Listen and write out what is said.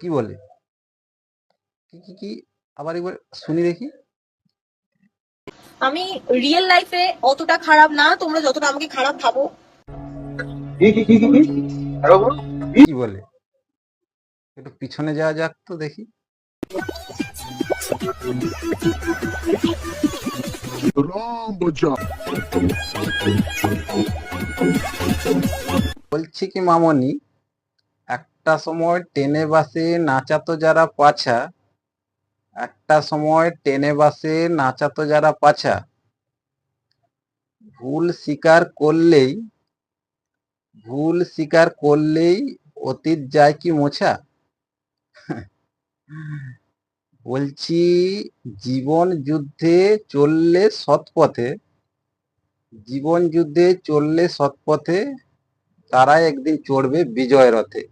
কি বলে? কি আবার একবার শুনি দেখি। আমি রিয়েল লাইফে অতটা খারাপ না, তোমরা যতটা আমাকে খারাপ ভাবো। কি আরো বলো। কি বলে? একটু পিছনে যাওয়া যাক তো দেখি। বলছি কি মামনি, একটা সময় টেনে বাসে নাচাতো যারা পাছা, একটা সময় টেনে বাসে নাচাতো যারা পাছা, ভুল স্বীকার করলেই ভুল স্বীকার করলেই অতীত যায় কি মোছা? বলছি, জীবন যুদ্ধে চললে সৎপথে জীবন যুদ্ধে চললে সৎপথে তারাই একদিন চড়বে বিজয় রথে।